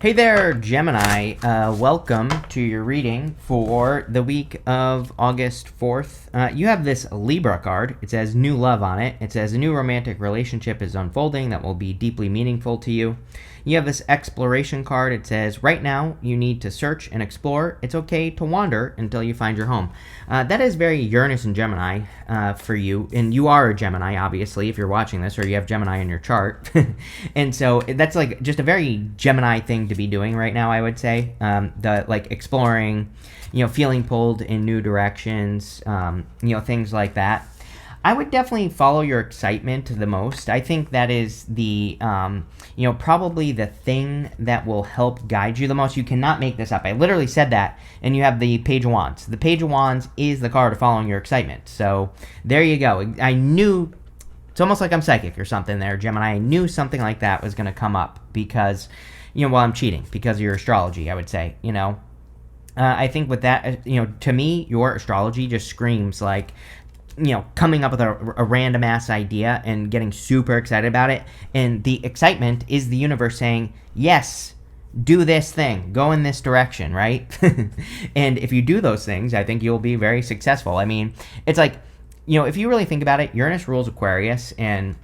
Hey there, Gemini. Welcome to your reading for the week of August 4th. You have this Libra card. It says new love on it. It says a new romantic relationship is unfolding that will be deeply meaningful to you. You have this exploration card. It says right now you need to search and explore. It's okay to wander until you find your home. That is very Uranus and Gemini for you. And you are a Gemini, obviously, if you're watching this or you have Gemini in your chart. And so that's like just a very Gemini thing to be doing right now, I would say. The like exploring, feeling pulled in new directions, things like that. I would definitely follow your excitement the most. I think that is the, probably the thing that will help guide you the most. You cannot make this up. I literally said that, and you have the Page of Wands. The Page of Wands is the card of following your excitement. So there you go. I knew, it's almost like I'm psychic or something there, Gemini. I knew something like that was going to come up because, I'm cheating because of your astrology, I would say, I think with that, to me, your astrology just screams like, coming up with a random ass idea and getting super excited about it. And the excitement is the universe saying, yes, do this thing, go in this direction, right? And if you do those things, I think you'll be very successful. I mean, it's like, if you really think about it, Uranus rules Aquarius, and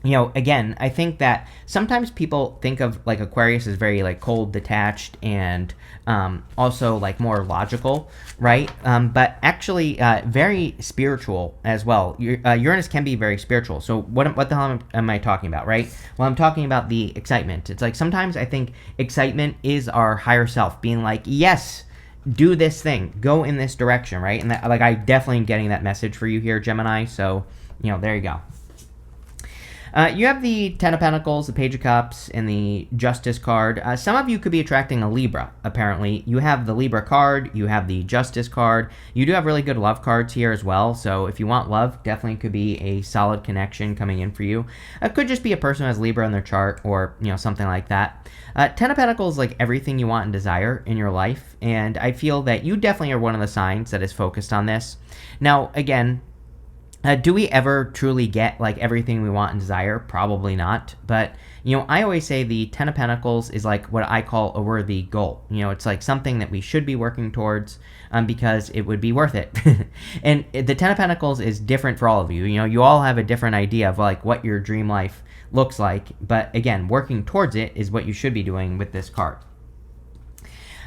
again, I think that sometimes people think of like Aquarius as very like cold, detached, and also like more logical, right? But actually very spiritual as well. Uranus can be very spiritual. So what the hell am I talking about, right? Well, I'm talking about the excitement. It's like sometimes I think excitement is our higher self being like, yes, do this thing, go in this direction, right? And that, like, I definitely am getting that message for you here, Gemini. So, there you go. You have the Ten of Pentacles, the Page of Cups, and the Justice card. Some of you could be attracting a Libra, apparently. You have the Libra card, you have the Justice card. You do have really good love cards here as well, so if you want love, definitely could be a solid connection coming in for you. It could just be a person who has Libra in their chart or, something like that. Ten of Pentacles is like everything you want and desire in your life, and I feel that you definitely are one of the signs that is focused on this. Now, again, do we ever truly get like everything we want and desire? Probably not. But, I always say the Ten of Pentacles is like what I call a worthy goal. It's like something that we should be working towards because it would be worth it. And the Ten of Pentacles is different for all of you. You all have a different idea of like what your dream life looks like. But again, working towards it is what you should be doing with this card.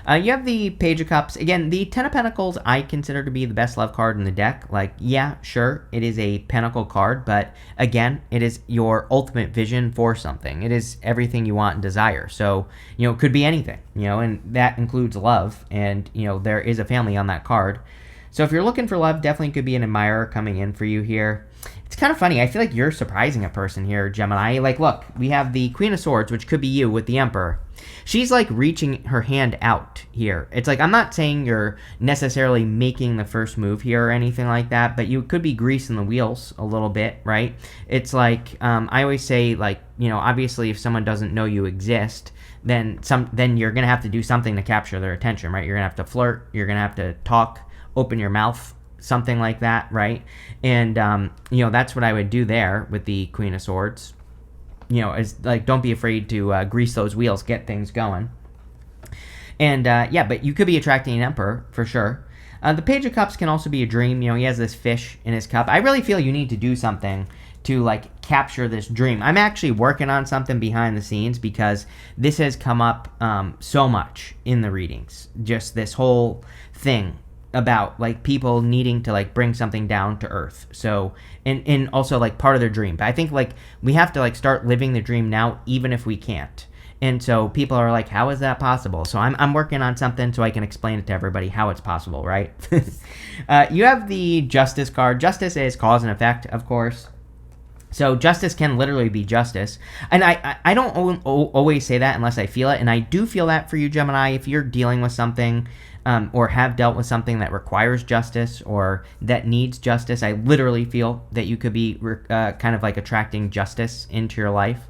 You have the Page of Cups. Again, the Ten of Pentacles I consider to be the best love card in the deck. Like, yeah, sure, it is a pentacle card, but again, it is your ultimate vision for something. It is everything you want and desire. So, it could be anything, and that includes love. And, there is a family on that card. So if you're looking for love, definitely could be an admirer coming in for you here. It's kind of funny. I feel like you're surprising a person here, Gemini. Like, look, we have the Queen of Swords, which could be you with the Emperor. She's like reaching her hand out here. It's like, I'm not saying you're necessarily making the first move here or anything like that, but you could be greasing the wheels a little bit, right? It's like, I always say, like, obviously if someone doesn't know you exist, then you're going to have to do something to capture their attention, right? You're going to have to flirt. You're going to have to talk, open your mouth, something like that, right? And, that's what I would do there with the Queen of Swords. Is like, don't be afraid to grease those wheels, get things going. And, but you could be attracting an Emperor, for sure. The Page of Cups can also be a dream. He has this fish in his cup. I really feel you need to do something to, like, capture this dream. I'm actually working on something behind the scenes because this has come up so much in the readings. Just this whole thing about like people needing to like bring something down to earth. So and also like part of their dream. But I think like we have to like start living the dream now, even if we can't. And so people are like, how is that possible? So I'm working on something so I can explain it to everybody how it's possible, right? You have the Justice card. Justice is cause and effect, of course. So justice can literally be justice. And I don't always say that unless I feel it. And I do feel that for you, Gemini. If you're dealing with something or have dealt with something that requires justice or that needs justice, I literally feel that you could be kind of like attracting justice into your life.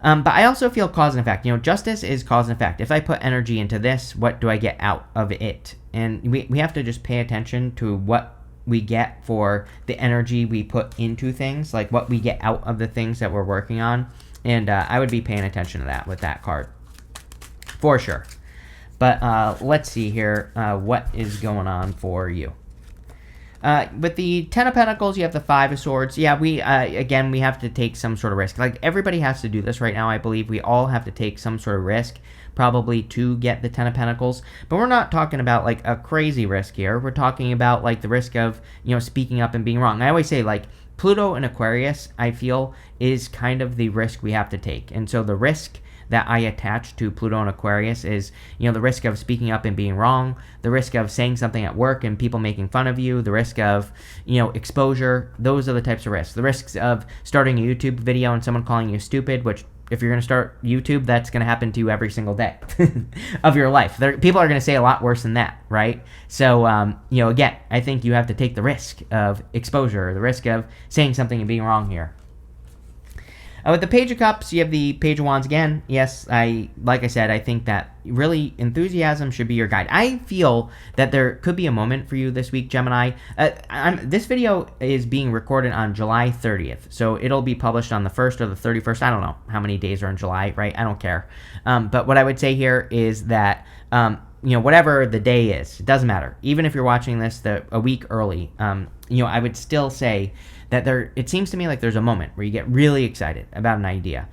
But I also feel cause and effect. Justice is cause and effect. If I put energy into this, what do I get out of it? And we have to just pay attention to what we get for the energy we put into things, like what we get out of the things that we're working on. And I would be paying attention to that with that card. for sure. But let's see here what is going on for you. With the Ten of Pentacles, you have the Five of Swords. Yeah, we have to take some sort of risk. Like, everybody has to do this right now, I believe. We all have to take some sort of risk, probably, to get the Ten of Pentacles. But we're not talking about, like, a crazy risk here. We're talking about, like, the risk of, speaking up and being wrong. I always say, like, Pluto and Aquarius, I feel, is kind of the risk we have to take. And so the risk that I attach to Pluto and Aquarius is, the risk of speaking up and being wrong, the risk of saying something at work and people making fun of you, the risk of, exposure. Those are the types of risks. The risks of starting a YouTube video and someone calling you stupid, which, if you're going to start YouTube, that's going to happen to you every single day of your life. People are going to say a lot worse than that, right? So, again, I think you have to take the risk of exposure, the risk of saying something and being wrong here. With the Page of Cups, you have the Page of Wands again. Yes, like I said, I think that really enthusiasm should be your guide. I feel that there could be a moment for you this week, Gemini. This video is being recorded on July 30th, so it'll be published on the 1st or the 31st. I don't know how many days are in July, right? I don't care. But what I would say here is that, whatever the day is, it doesn't matter. Even if you're watching this a week early, I would still say that it seems to me like there's a moment where you get really excited about an idea.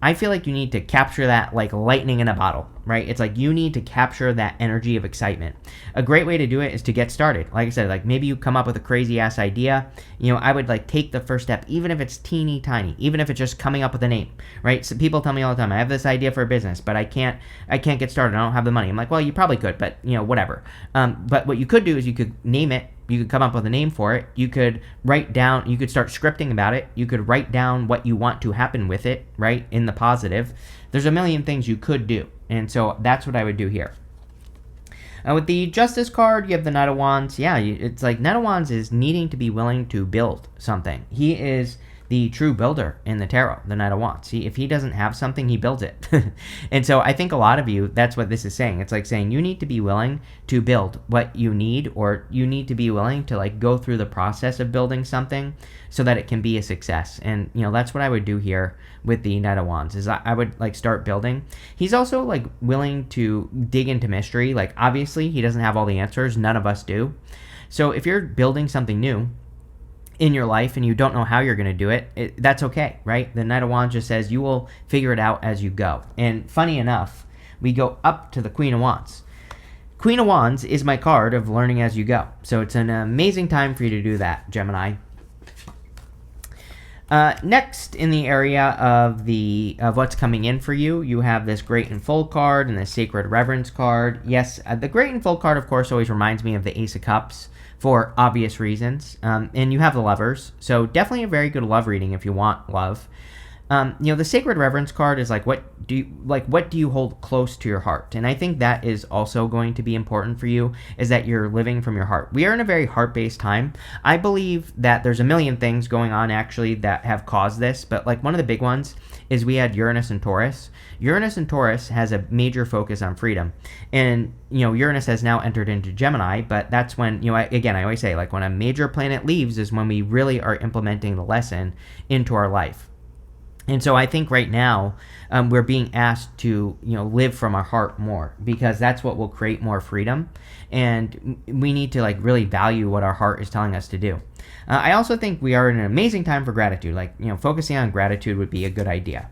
I feel like you need to capture that like lightning in a bottle, right? It's like you need to capture that energy of excitement. A great way to do it is to get started. Like I said, like maybe you come up with a crazy ass idea. I would like take the first step, even if it's teeny tiny, even if it's just coming up with a name, right? So people tell me all the time, I have this idea for a business, but I can't get started. I don't have the money. I'm like, well, you probably could, but whatever. But what you could do is you could name it. You could come up with a name for it. You could you could start scripting about it. You could write down what you want to happen with it, right, in the positive. There's a million things you could do. And so that's what I would do here. With the Justice card, you have the Knight of Wands. Yeah, it's like Knight of Wands is needing to be willing to build something. He is the true builder in the tarot, the Knight of Wands. If he doesn't have something, he builds it. And so I think a lot of you, that's what this is saying. It's like saying you need to be willing to build what you need, or you need to be willing to like go through the process of building something so that it can be a success. And, that's what I would do here with the Knight of Wands, is I would like start building. He's also like willing to dig into mystery. Like, obviously he doesn't have all the answers. None of us do. So if you're building something new in your life and you don't know how you're going to do it, that's okay, right? The Knight of Wands just says you will figure it out as you go. And funny enough, we go up to the Queen of Wands. Queen of Wands is my card of learning as you go. So it's an amazing time for you to do that, Gemini. Next, in the area of what's coming in for you, you have this Great and Full card and the Sacred Reverence card. Yes, the Great and Full card, of course, always reminds me of the Ace of Cups, for obvious reasons. And you have the Lovers, so definitely a very good love reading if you want love. The Sacred Reverence card is like, what do you hold close to your heart? And I think that is also going to be important for you, is that you're living from your heart. We are in a very heart-based time. I believe that there's a million things going on actually that have caused this, but like one of the big ones is we had Uranus and Taurus. Uranus and Taurus has a major focus on freedom. And, Uranus has now entered into Gemini, but that's when, I always say, like, when a major planet leaves is when we really are implementing the lesson into our life. And so I think right now we're being asked to, live from our heart more, because that's what will create more freedom. And we need to like really value what our heart is telling us to do. I also think we are in an amazing time for gratitude. Like, focusing on gratitude would be a good idea.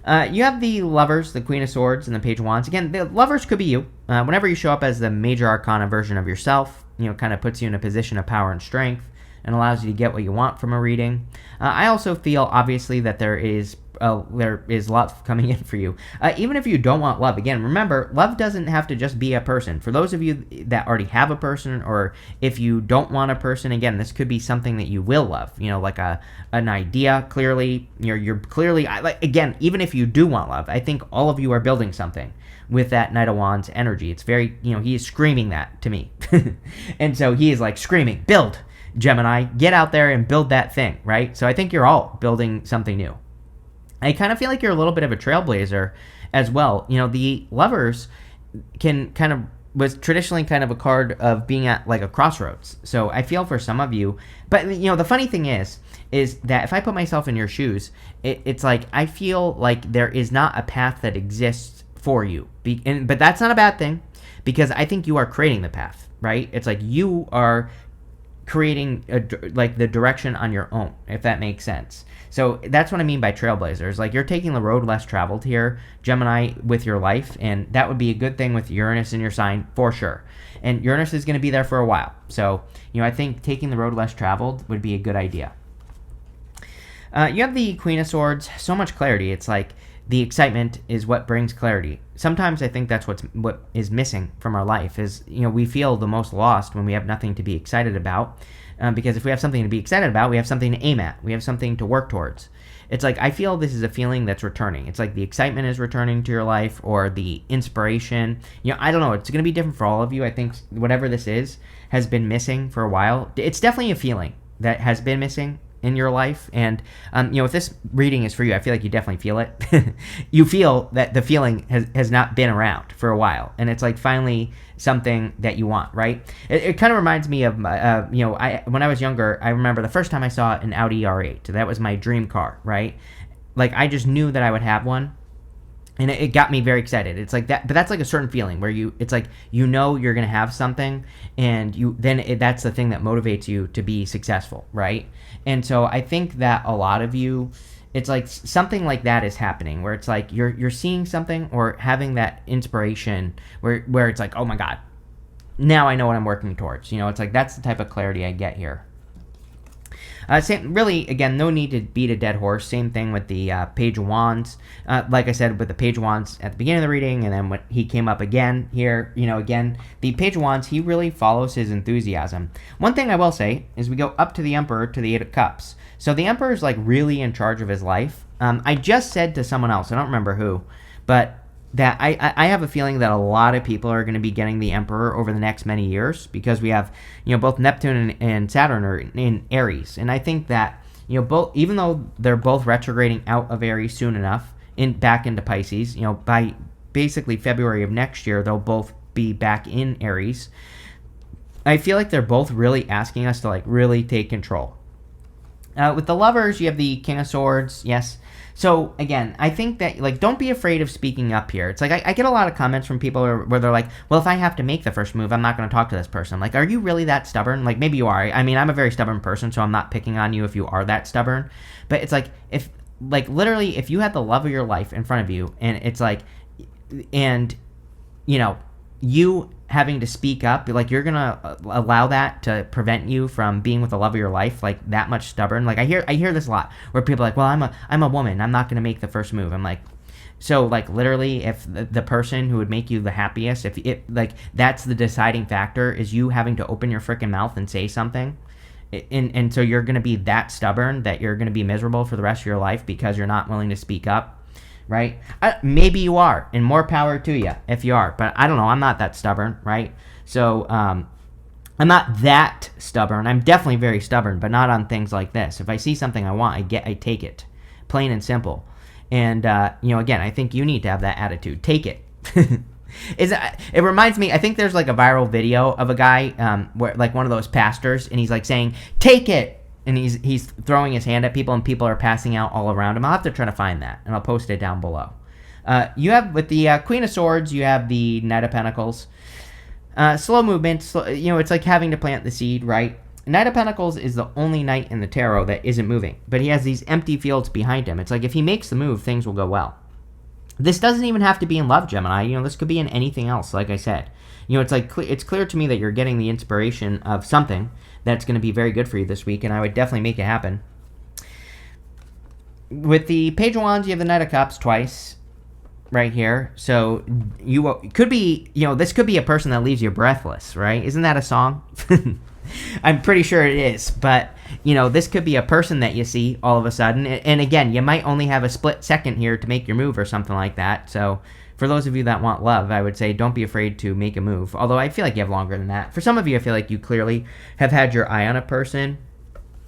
You have the Lovers, the Queen of Swords, and the Page of Wands. Again, the Lovers could be you. Whenever you show up as the major arcana version of yourself, kind of puts you in a position of power and strength and allows you to get what you want from a reading. I also feel, obviously, that there is love coming in for you. Even if you don't want love, again, remember, love doesn't have to just be a person. For those of you that already have a person, or if you don't want a person, again, this could be something that you will love. like an idea. Clearly, you're clearly, again, even if you do want love, I think all of you are building something with that Knight of Wands energy. It's very, he is screaming that to me. And so he is like screaming, build, Gemini, get out there and build that thing, right? So I think you're all building something new. I kind of feel like you're a little bit of a trailblazer as well. The Lovers was traditionally kind of a card of being at like a crossroads. So I feel for some of you, but the funny thing is that if I put myself in your shoes, it's like I feel like there is not a path that exists for you. But that's not a bad thing, because I think you are creating the path, right? It's like you are creating like the direction on your own, if that makes sense. So that's what I mean by trailblazers. Like, you're taking the road less traveled here, Gemini, with your life, and that would be a good thing with Uranus in your sign for sure. And Uranus is going to be there for a while. So, I think taking the road less traveled would be a good idea. You have the Queen of Swords, so much clarity. It's like the excitement is what brings clarity. Sometimes I think that's what is missing from our life is, we feel the most lost when we have nothing to be excited about. Because if we have something to be excited about, we have something to aim at. We have something to work towards. It's like, I feel this is a feeling that's returning. It's like the excitement is returning to your life, or the inspiration. I don't know. It's going to be different for all of you. I think whatever this is has been missing for a while. It's definitely a feeling that has been missing in your life. And, if this reading is for you, I feel like you definitely feel it. You feel that the feeling has not been around for a while. And it's like finally something that you want, right? It kind of reminds me of, when I was younger, I remember the first time I saw an Audi R8. That was my dream car, right? Like, I just knew that I would have one. And it got me very excited. It's like that, but that's like a certain feeling where it's like, you're going to have something, and that's the thing that motivates you to be successful, right? And so I think that a lot of you, it's like something like that is happening, where it's like you're seeing something or having that inspiration where it's like, oh my God, now I know what I'm working towards. It's like that's the type of clarity I get here. Really, again, no need to beat a dead horse. Same thing with the Page of Wands. Like I said, with the Page of Wands at the beginning of the reading, and then when he came up again here, again, the Page of Wands, he really follows his enthusiasm. One thing I will say is we go up to the Emperor to the Eight of Cups. So the Emperor is like really in charge of his life. I just said to someone else, I don't remember who, but that I have a feeling that a lot of people are going to be getting the Emperor over the next many years, because we have, both Neptune and Saturn are in Aries. And I think that, both, even though they're both retrograding out of Aries soon enough, back into Pisces, by basically February of next year, they'll both be back in Aries. I feel like they're both really asking us to like really take control. With the Lovers, you have the King of Swords, yes. So, again, I think that, like, don't be afraid of speaking up here. It's like, I get a lot of comments from people where they're like, well, if I have to make the first move, I'm not going to talk to this person. Like, are you really that stubborn? Like, maybe you are. I mean, I'm a very stubborn person, so I'm not picking on you if you are that stubborn. But it's like, literally, if you had the love of your life in front of you, and it's like, and, you having to speak up, like, you're gonna allow that to prevent you from being with the love of your life, like, that much stubborn. Like, I hear this a lot, where people are like, well, I'm a woman, I'm not gonna make the first move. I'm like, so, like, literally, if the person who would make you the happiest, if it, like, that's the deciding factor, is you having to open your freaking mouth and say something, and so you're gonna be that stubborn that you're gonna be miserable for the rest of your life because you're not willing to speak up, right? Maybe you are, and more power to you if you are, but I don't know. I'm not that stubborn, right? So I'm not that stubborn. I'm definitely very stubborn, but not on things like this. If I see something I want, I take it, plain and simple. And again, I think you need to have that attitude. Take it. It reminds me, I think there's like a viral video of a guy where, like, one of those pastors, and he's like saying, take it. And he's throwing his hand at people, and people are passing out all around him. I'll have to try to find that, and I'll post it down below. You have, with the Queen of Swords, you have the Knight of Pentacles. Slow movement, it's like having to plant the seed, right? Knight of Pentacles is the only knight in the tarot that isn't moving, but he has these empty fields behind him. It's like if he makes the move, things will go well. This doesn't even have to be in love, Gemini. This could be in anything else, like I said. It's like it's clear to me that you're getting the inspiration of something that's going to be very good for you this week, and I would definitely make it happen. With the Page of Wands, you have the Knight of Cups twice right here. So you could be, this could be a person that leaves you breathless, right? Isn't that a song? I'm pretty sure it is, but, this could be a person that you see all of a sudden, and again, you might only have a split second here to make your move or something like that, so for those of you that want love, I would say don't be afraid to make a move, although I feel like you have longer than that. For some of you, I feel like you clearly have had your eye on a person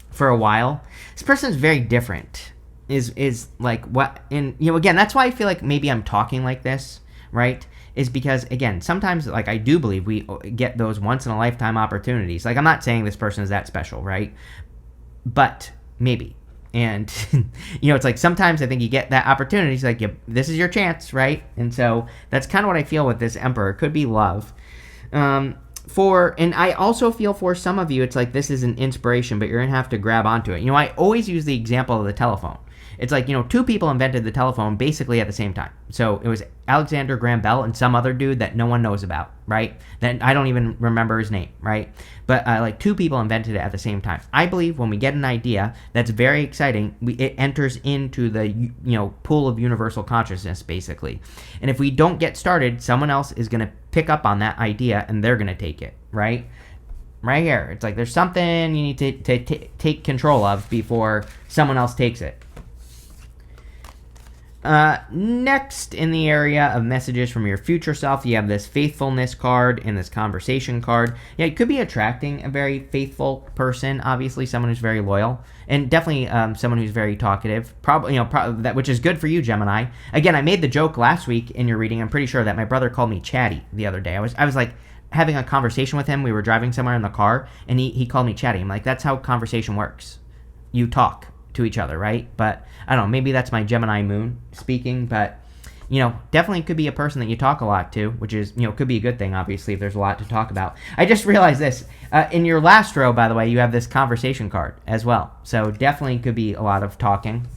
for a while. This person is very different, is like what, and, again, that's why I feel like maybe I'm talking like this, right? Is because, again, sometimes, like, I do believe we get those once-in-a-lifetime opportunities. Like, I'm not saying this person is that special, right? But maybe. And, it's like sometimes I think you get that opportunity. It's like, this is your chance, right? And so that's kind of what I feel with this Emperor. It could be love. And I also feel for some of you, it's like this is an inspiration, but you're going to have to grab onto it. I always use the example of the telephone. It's like, two people invented the telephone basically at the same time. So it was Alexander Graham Bell and some other dude that no one knows about, right? That I don't even remember his name, right? But like two people invented it at the same time. I believe when we get an idea that's very exciting, it enters into the, pool of universal consciousness, basically. And if we don't get started, someone else is going to pick up on that idea and they're going to take it, right? Right here. It's like there's something you need to take control of before someone else takes it. Next, in the area of messages from your future self, you have this faithfulness card and this conversation card. Yeah, it could be attracting a very faithful person, obviously someone who's very loyal, and definitely someone who's very talkative. Probably, that which is good for you, Gemini. Again, I made the joke last week in your reading. I'm pretty sure that my brother called me chatty the other day. I was like having a conversation with him. We were driving somewhere in the car, and he called me chatty. I'm like, that's how conversation works. You talk to each other, right? But I don't know, maybe that's my Gemini moon speaking, but definitely could be a person that you talk a lot to, which is, could be a good thing, obviously, if there's a lot to talk about. I just realized this. In your last row, by the way, you have this conversation card as well. So definitely could be a lot of talking.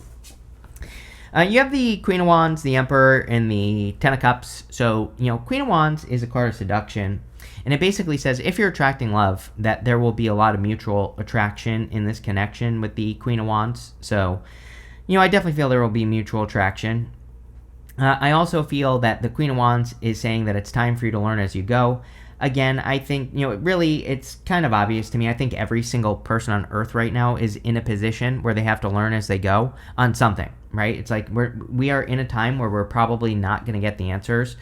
You have the Queen of Wands, the Emperor, and the Ten of Cups. So, Queen of Wands is a card of seduction. And it basically says if you're attracting love, that there will be a lot of mutual attraction in this connection with the Queen of Wands. So, I definitely feel there will be mutual attraction. I also feel that the Queen of Wands is saying that it's time for you to learn as you go. Again, I think, it's kind of obvious to me. I think every single person on Earth right now is in a position where they have to learn as they go on something, right? It's like we are in a time where we're probably not going to get the answers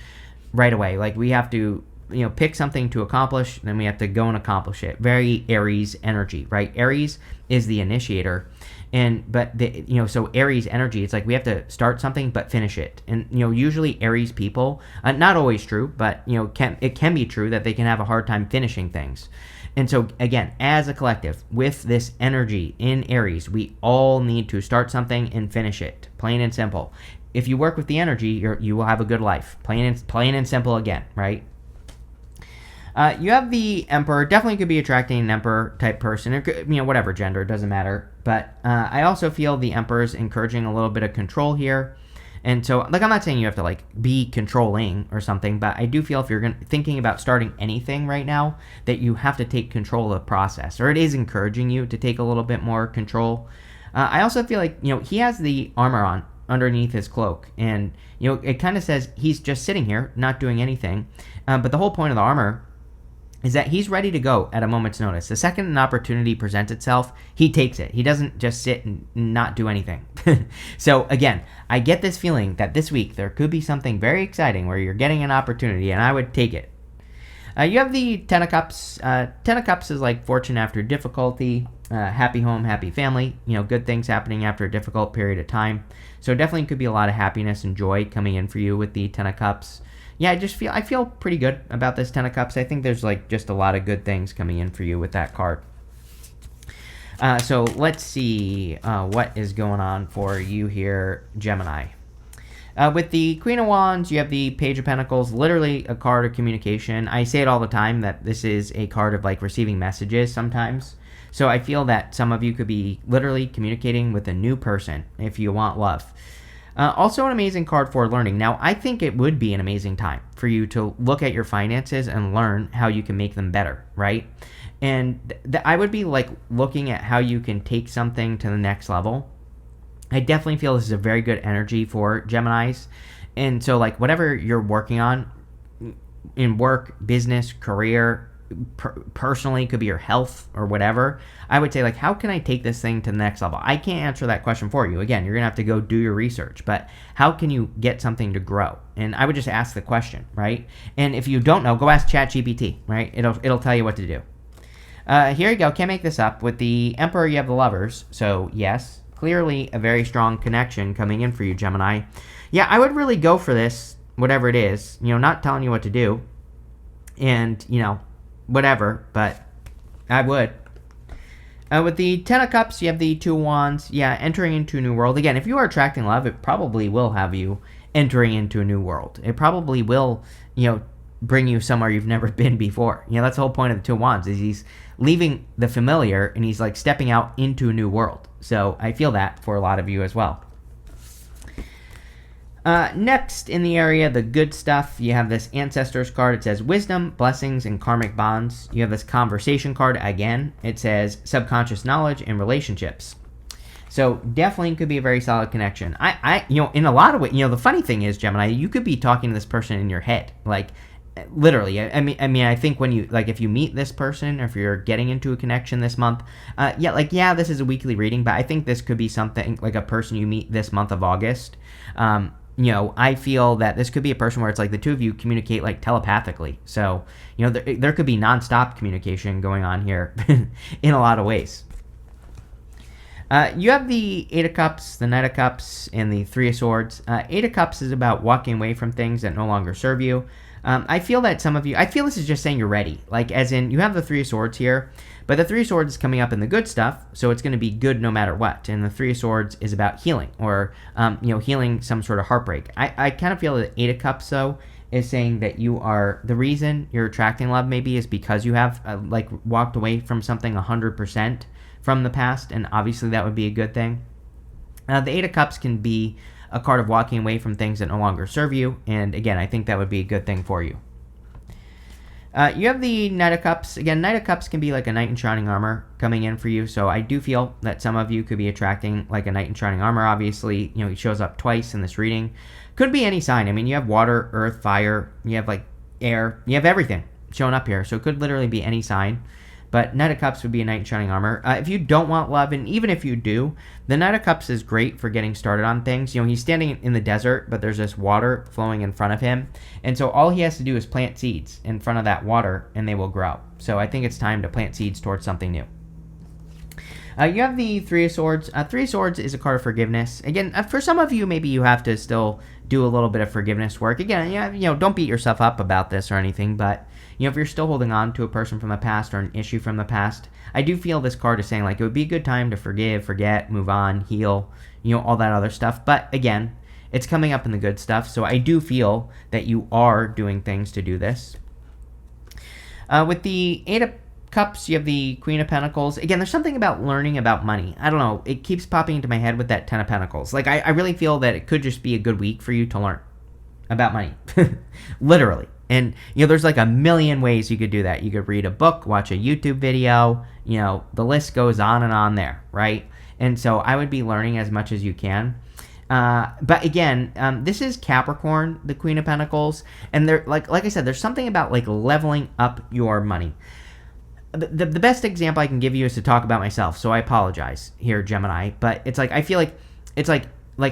right away. Like we have to pick something to accomplish, then we have to go and accomplish it. Very Aries energy, right? Aries is the initiator. So Aries energy, it's like we have to start something but finish it. And, usually Aries people, not always true, but, it can be true that they can have a hard time finishing things. And so, again, as a collective, with this energy in Aries, we all need to start something and finish it, plain and simple. If you work with the energy, you will have a good life, plain and simple again, right? You have the Emperor. Definitely could be attracting an Emperor type person, or whatever gender, it doesn't matter. But I also feel the Emperor is encouraging a little bit of control here. And so, I'm not saying you have to be controlling or something, but I do feel if you're thinking about starting anything right now, that you have to take control of the process, or it is encouraging you to take a little bit more control. I also feel like he has the armor on underneath his cloak, and it kind of says he's just sitting here, not doing anything. But the whole point of the armor is that he's ready to go at a moment's notice. The second an opportunity presents itself, he takes it. He doesn't just sit and not do anything. So again, I get this feeling that this week there could be something very exciting where you're getting an opportunity, and I would take it. You have the Ten of Cups. Ten of Cups is like fortune after difficulty, happy home, happy family, good things happening after a difficult period of time. So definitely could be a lot of happiness and joy coming in for you with the Ten of Cups. Yeah, I feel pretty good about this Ten of Cups. I think there's just a lot of good things coming in for you with that card. So let's see what is going on for you here, Gemini. With the Queen of Wands, you have the Page of Pentacles, literally a card of communication. I say it all the time that this is a card of receiving messages sometimes. So I feel that some of you could be literally communicating with a new person if you want love. Also an amazing card for learning. Now, I think it would be an amazing time for you to look at your finances and learn how you can make them better, right? And I would be looking at how you can take something to the next level. I definitely feel this is a very good energy for Geminis. And so whatever you're working on in work, business, career, personally, could be your health or whatever, I would say how can I take this thing to the next level? I can't answer that question for you. Again, you're gonna have to go do your research, but how can you get something to grow? And I would just ask the question, right? And if you don't know, go ask ChatGPT, right? It'll tell you what to do. Here you go. Can't make this up. With the Emperor, you have the Lovers. So yes, clearly a very strong connection coming in for you, Gemini. Yeah, I would really go for this, whatever it is. Not telling you what to do, and whatever, but I would. With the Ten of Cups, you have the Two of Wands. Yeah, entering into a new world. Again, if you are attracting love, it probably will have you entering into a new world. It probably will, bring you somewhere you've never been before. That's the whole point of the Two of Wands, is he's leaving the familiar and he's like stepping out into a new world. So I feel that for a lot of you as well. Next in the area, the good stuff, you have this Ancestors card. It says Wisdom, Blessings, and Karmic Bonds. You have this Conversation card again. It says Subconscious Knowledge and Relationships. So definitely could be a very solid connection. In a lot of ways, the funny thing is, Gemini, you could be talking to this person in your head, like literally. I mean, I think when you if you meet this person, or if you're getting into a connection this month, this is a weekly reading, but I think this could be something like a person you meet this month of August. I feel that this could be a person where it's like the two of you communicate like telepathically. So, there could be nonstop communication going on here in a lot of ways. You have the Eight of Cups, the Knight of Cups, and the Three of Swords. Eight of Cups is about walking away from things that no longer serve you. I feel that some of you, I feel this is just saying you're ready. Like, as in, you have the Three of Swords here, but the Three of Swords is coming up in the good stuff, so it's going to be good no matter what. And the Three of Swords is about healing, or, healing some sort of heartbreak. I kind of feel that Eight of Cups, though, is saying that you are, the reason you're attracting love maybe is because you have, walked away from something 100% from the past, and obviously that would be a good thing. The Eight of Cups can be a card of walking away from things that no longer serve you, and again, I think that would be a good thing for you. You have the Knight of Cups. Again, Knight of Cups can be like a knight in shining armor coming in for you, so I do feel that some of you could be attracting like a knight in shining armor. Obviously, he shows up twice in this reading. Could be any sign. I mean, you have water, earth, fire, you have air, you have everything showing up here, so it could literally be any sign. But Knight of Cups would be a knight in shining armor. If you don't want love, and even if you do, the Knight of Cups is great for getting started on things. He's standing in the desert, but there's this water flowing in front of him. And so all he has to do is plant seeds in front of that water, and they will grow. So I think it's time to plant seeds towards something new. You have the Three of Swords. Three of Swords is a card of forgiveness. Again, for some of you, maybe you have to still do a little bit of forgiveness work. Again, don't beat yourself up about this or anything, but if you're still holding on to a person from the past or an issue from the past, I do feel this card is saying it would be a good time to forgive, forget, move on, heal, all that other stuff. But again, it's coming up in the good stuff, so I do feel that you are doing things to do this. With the Eight of Cups, you have the Queen of Pentacles. Again, there's something about learning about money. I don't know. It keeps popping into my head with that Ten of Pentacles. I really feel that it could just be a good week for you to learn about money. Literally. And, there's a million ways you could do that. You could read a book, watch a YouTube video, the list goes on and on there, right? And so I would be learning as much as you can. But again, this is Capricorn, the Queen of Pentacles. And there, like I said, there's something about leveling up your money. The best example I can give you is to talk about myself, so I apologize here, Gemini, but it's I feel like it's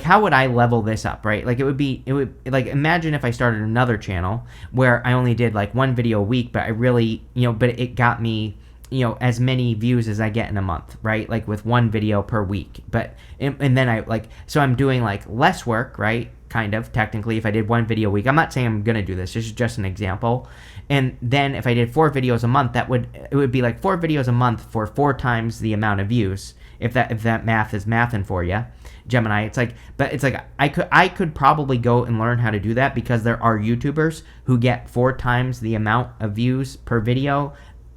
how would I level this up, right? It would imagine if I started another channel where I only did one video a week, but I really, but it got me, as many views as I get in a month, right? With one video per week, but, and then so I'm doing less work, right? Kind of, technically, if I did one video a week. I'm not saying I'm going to do this. This is just an example. And then if I did 4 videos a month, it would be 4 videos a month for 4 times the amount of views. If that math is mathin' for you, Gemini. I could probably go and learn how to do that, because there are YouTubers who get 4 times the amount of views per video,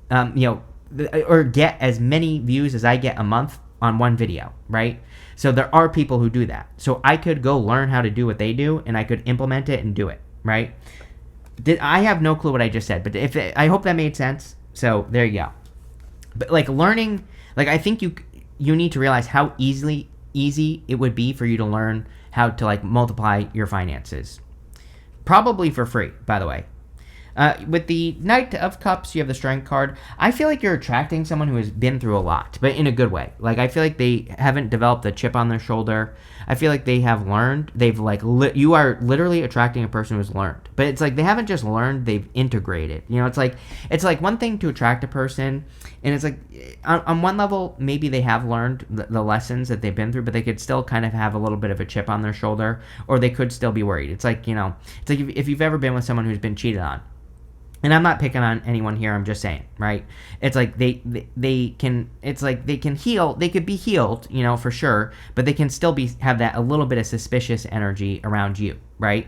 or get as many views as I get a month on one video, right? So there are people who do that. So I could go learn how to do what they do, and I could implement it and do it, right? I have no clue what I just said, but I hope that made sense. So there you go. But learning, I think you need to realize how easy it would be for you to learn how to multiply your finances. Probably for free, by the way. With the Knight of Cups, you have the Strength card. I feel like you're attracting someone who has been through a lot, but in a good way. I feel like they haven't developed a chip on their shoulder. I feel like they have learned. They've you are literally attracting a person who's learned. But it's they haven't just learned, they've integrated. It's one thing to attract a person, and it's on one level, maybe they have learned the lessons that they've been through, but they could still kind of have a little bit of a chip on their shoulder, or they could still be worried. It's if you've ever been with someone who's been cheated on. and I'm not picking on anyone here, I'm just saying, right? It's like they can, it's like they can heal, they could be healed, for sure, but they can still have that a little bit of suspicious energy around you, right?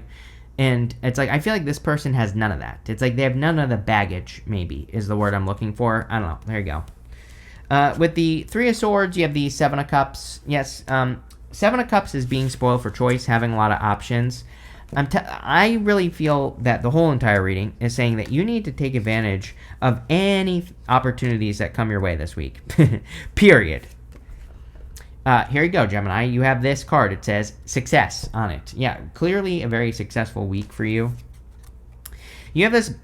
And it's like, I feel like this person has none of that. It's like they have none of the baggage, maybe, is the word I'm looking for. I don't know. There you go. With the Three of Swords, you have the Seven of Cups. Yes, Seven of Cups is being spoiled for choice, having a lot of options. I really feel that the whole entire reading is saying that you need to take advantage of any opportunities that come your way this week. Period. Here you go, Gemini. You have this card. It says success on it. Yeah, clearly a very successful week for you. You have this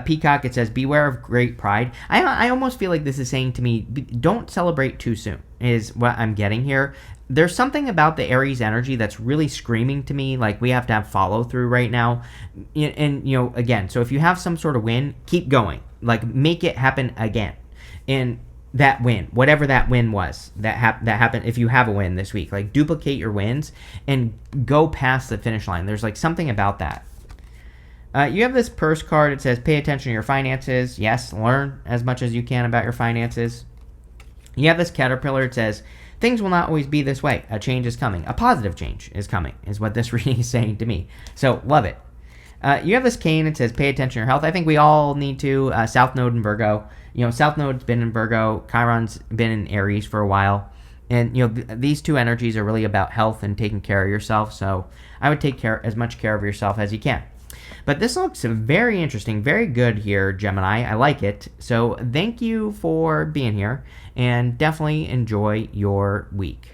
peacock. It says, beware of great pride. I almost feel like this is saying to me, don't celebrate too soon, is what I'm getting here. There's something about the Aries energy that's really screaming to me, like we have to have follow through right now. And, again, so if you have some sort of win, keep going. Like, make it happen again. And that win, whatever that win was, that happened, if you have a win this week, like, duplicate your wins and go past the finish line. There's, like, something about that. You have this purse card. It says, pay attention to your finances. Yes, learn as much as you can about your finances. You have this caterpillar. It says, things will not always be this way. A change is coming. A positive change is coming, is what this reading is saying to me. So, love it. You have this cane. It says, pay attention to your health. I think we all need to. South Node in Virgo. South Node's been in Virgo. Chiron's been in Aries for a while. And, these two energies are really about health and taking care of yourself. So, I would take as much care of yourself as you can. But this looks very interesting, very good here, Gemini. I like it. So thank you for being here, and definitely enjoy your week.